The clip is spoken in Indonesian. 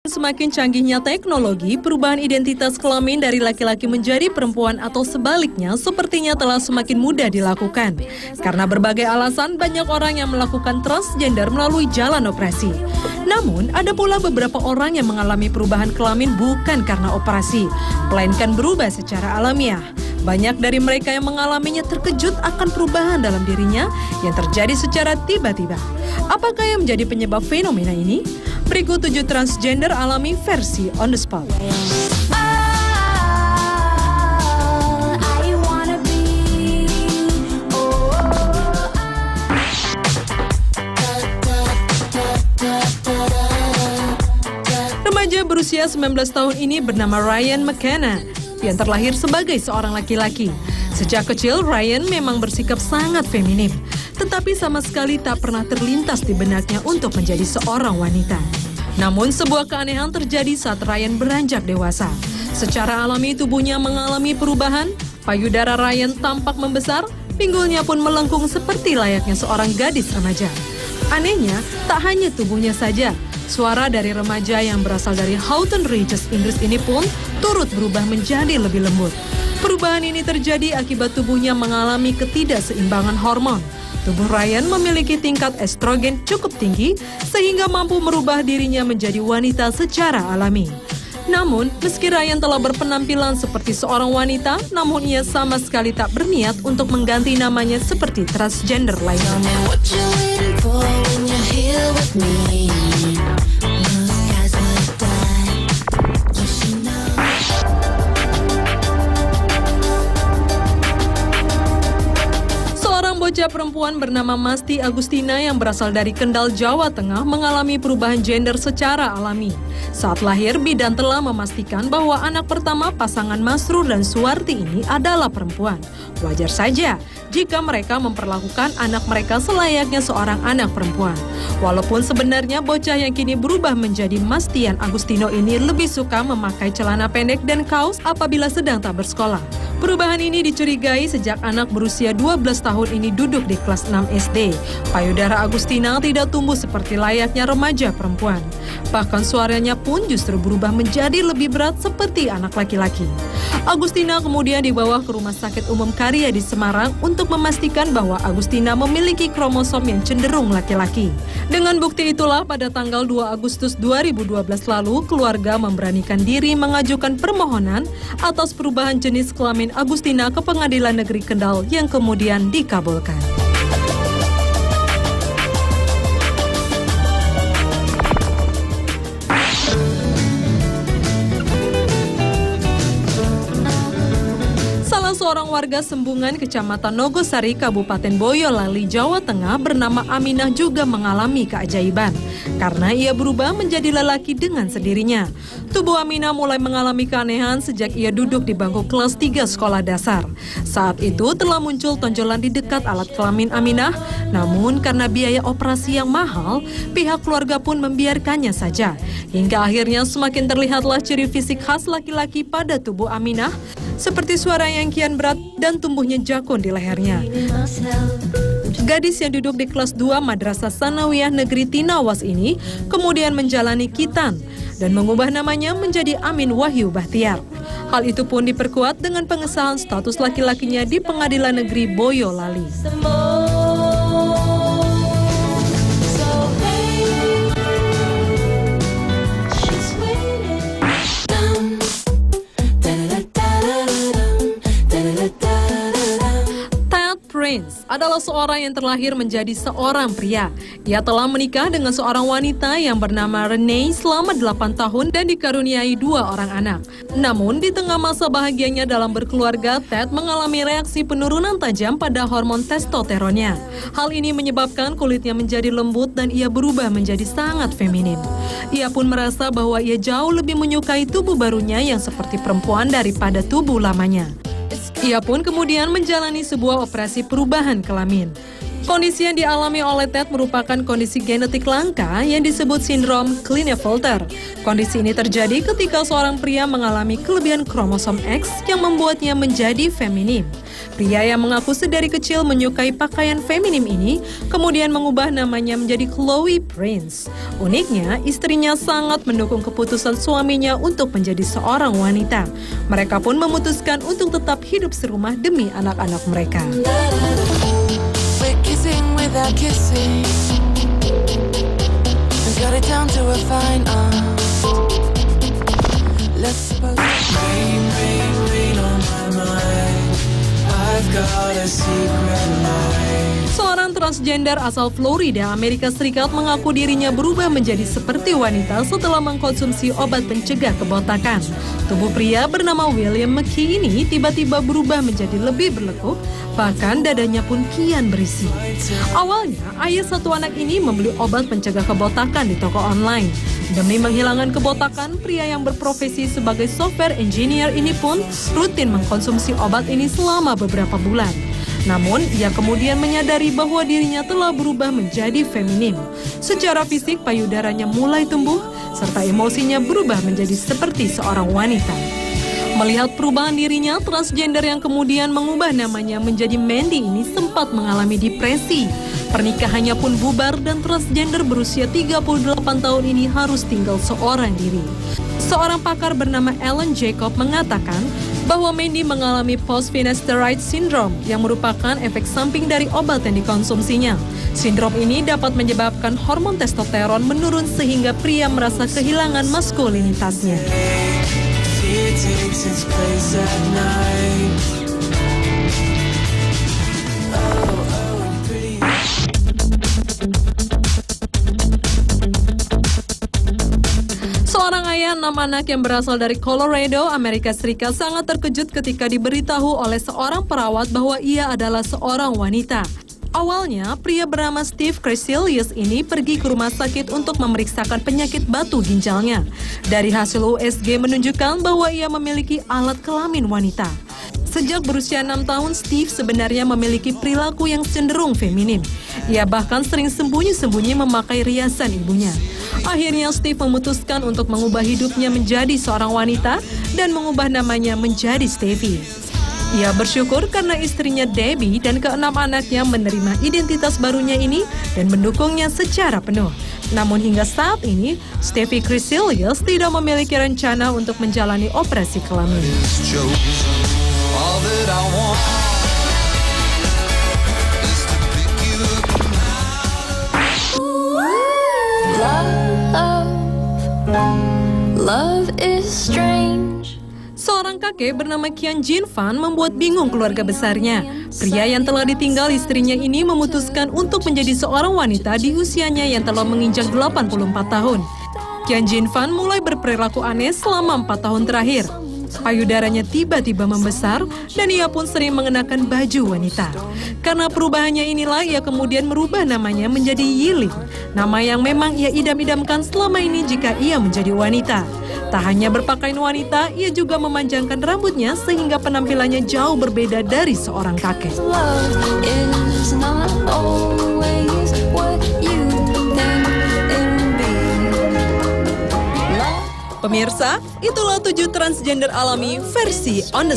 Semakin canggihnya teknologi, perubahan identitas kelamin dari laki-laki menjadi perempuan atau sebaliknya sepertinya telah semakin mudah dilakukan. Karena berbagai alasan, banyak orang yang melakukan transgender melalui jalan operasi. Namun, ada pula beberapa orang yang mengalami perubahan kelamin bukan karena operasi, melainkan berubah secara alamiah. Banyak dari mereka yang mengalaminya terkejut akan perubahan dalam dirinya yang terjadi secara tiba-tiba. Apakah yang menjadi penyebab fenomena ini? Berikut 7 transgender alami versi On The Spot. Remaja berusia 19 tahun ini bernama Ryan McKenna yang terlahir sebagai seorang laki-laki. Sejak kecil, Ryan memang bersikap sangat feminim, tetapi sama sekali tak pernah terlintas di benaknya untuk menjadi seorang wanita. Namun, sebuah keanehan terjadi saat Ryan beranjak dewasa. Secara alami, tubuhnya mengalami perubahan, payudara Ryan tampak membesar, pinggulnya pun melengkung seperti layaknya seorang gadis remaja. Anehnya, tak hanya tubuhnya saja, suara dari remaja yang berasal dari Houghton Regis, Inggris ini pun turut berubah menjadi lebih lembut. Perubahan ini terjadi akibat tubuhnya mengalami ketidakseimbangan hormon. Tubuh Ryan memiliki tingkat estrogen cukup tinggi sehingga mampu merubah dirinya menjadi wanita secara alami. Namun, meski Ryan telah berpenampilan seperti seorang wanita, namun ia sama sekali tak berniat untuk mengganti namanya seperti transgender lainnya. Bocah perempuan bernama Masti Agustina yang berasal dari Kendal, Jawa Tengah mengalami perubahan gender secara alami. Saat lahir, bidan telah memastikan bahwa anak pertama pasangan Masrur dan Suwarti ini adalah perempuan. Wajar saja jika mereka memperlakukan anak mereka selayaknya seorang anak perempuan. Walaupun sebenarnya bocah yang kini berubah menjadi Mastian Agustino ini lebih suka memakai celana pendek dan kaos apabila sedang tak bersekolah. Perubahan ini dicurigai sejak anak berusia 12 tahun ini duduk di kelas 6 SD. Payudara Agustina tidak tumbuh seperti layaknya remaja perempuan. Bahkan suaranya pun justru berubah menjadi lebih berat seperti anak laki-laki. Agustina kemudian dibawa ke Rumah Sakit Umum Karya di Semarang untuk memastikan bahwa Agustina memiliki kromosom yang cenderung laki-laki. Dengan bukti itulah pada tanggal 2 Agustus 2012 lalu, keluarga memberanikan diri mengajukan permohonan atas perubahan jenis kelamin Agustina ke Pengadilan Negeri Kendal yang kemudian dikabulkan. Seorang warga Sembungan, Kecamatan Nogosari, Kabupaten Boyolali, Jawa Tengah bernama Aminah juga mengalami keajaiban karena ia berubah menjadi lelaki dengan sendirinya. Tubuh Aminah mulai mengalami keanehan sejak ia duduk di bangku kelas 3 sekolah dasar. Saat itu telah muncul tonjolan di dekat alat kelamin Aminah, namun karena biaya operasi yang mahal, pihak keluarga pun membiarkannya saja. Hingga akhirnya semakin terlihatlah ciri fisik khas laki-laki pada tubuh Aminah, seperti suara yang kian berat dan tumbuhnya jakun di lehernya. Gadis yang duduk di kelas 2 Madrasah Sanawiyah Negeri Tinawas ini kemudian menjalani khitan dan mengubah namanya menjadi Amin Wahyu Bahtiar. Hal itu pun diperkuat dengan pengesahan status laki-lakinya di Pengadilan Negeri Boyolali. Adalah seorang yang terlahir menjadi seorang pria. Ia telah menikah dengan seorang wanita yang bernama Renee selama 8 tahun dan dikaruniai 2 orang anak. Namun, di tengah masa bahagianya dalam berkeluarga, Ted mengalami reaksi penurunan tajam pada hormon testosteronnya. Hal ini menyebabkan kulitnya menjadi lembut dan ia berubah menjadi sangat feminin. Ia pun merasa bahwa ia jauh lebih menyukai tubuh barunya yang seperti perempuan daripada tubuh lamanya. Ia pun kemudian menjalani sebuah operasi perubahan kelamin. Kondisi yang dialami oleh Ted merupakan kondisi genetik langka yang disebut sindrom Klinefelter. Kondisi ini terjadi ketika seorang pria mengalami kelebihan kromosom X yang membuatnya menjadi feminim. Pria yang mengaku sedari kecil menyukai pakaian feminim ini kemudian mengubah namanya menjadi Chloe Prince. Uniknya, istrinya sangat mendukung keputusan suaminya untuk menjadi seorang wanita. Mereka pun memutuskan untuk tetap hidup serumah demi anak-anak mereka. Without kissing, got it down to a fine art. Let's suppose rain on my mind. I've got a secret life. Seorang transgender asal Florida, Amerika Serikat mengaku dirinya berubah menjadi seperti wanita setelah mengkonsumsi obat pencegah kebotakan. Tubuh pria bernama William McKee ini tiba-tiba berubah menjadi lebih berlekuk, bahkan dadanya pun kian berisi. Awalnya, ayah satu anak ini membeli obat pencegah kebotakan di toko online. Demi menghilangkan kebotakan, pria yang berprofesi sebagai software engineer ini pun rutin mengkonsumsi obat ini selama beberapa bulan. Namun, ia kemudian menyadari bahwa dirinya telah berubah menjadi feminim. Secara fisik, payudaranya mulai tumbuh, serta emosinya berubah menjadi seperti seorang wanita. Melihat perubahan dirinya, transgender yang kemudian mengubah namanya menjadi Mandy ini sempat mengalami depresi. Pernikahannya pun bubar dan transgender berusia 38 tahun ini harus tinggal seorang diri. Seorang pakar bernama Alan Jacob mengatakan bahwa Mandy mengalami post-finasteride syndrome yang merupakan efek samping dari obat yang dikonsumsinya. Sindrom ini dapat menyebabkan hormon testosteron menurun sehingga pria merasa kehilangan maskulinitasnya. Seorang ayah 6 anak yang berasal dari Colorado, Amerika Serikat sangat terkejut ketika diberitahu oleh seorang perawat bahwa ia adalah seorang wanita. Awalnya, pria bernama Steve Cresilius ini pergi ke rumah sakit untuk memeriksakan penyakit batu ginjalnya. Dari hasil USG menunjukkan bahwa ia memiliki alat kelamin wanita. Sejak berusia 6 tahun, Steve sebenarnya memiliki perilaku yang cenderung feminim. Ia bahkan sering sembunyi-sembunyi memakai riasan ibunya. Akhirnya Steve memutuskan untuk mengubah hidupnya menjadi seorang wanita dan mengubah namanya menjadi Stevie. Ia bersyukur karena istrinya Debbie dan ke-6 anaknya menerima identitas barunya ini dan mendukungnya secara penuh. Namun hingga saat ini, Stevie Cresilius tidak memiliki rencana untuk menjalani operasi kelamin. Love is strange. Seorang kakek bernama Kian Jin Fan membuat bingung keluarga besarnya. Pria yang telah ditinggal istrinya ini memutuskan untuk menjadi seorang wanita di usianya yang telah menginjak 84 tahun. Kian Jin Fan mulai berperilaku aneh selama 4 tahun terakhir. Payudaranya tiba-tiba membesar dan ia pun sering mengenakan baju wanita. Karena perubahannya inilah ia kemudian merubah namanya menjadi Yiling, nama yang memang ia idam-idamkan selama ini jika ia menjadi wanita. Tak hanya berpakaian wanita, ia juga memanjangkan rambutnya sehingga penampilannya jauh berbeda dari seorang kakek. Pemirsa, itulah 7 transgender alami versi On The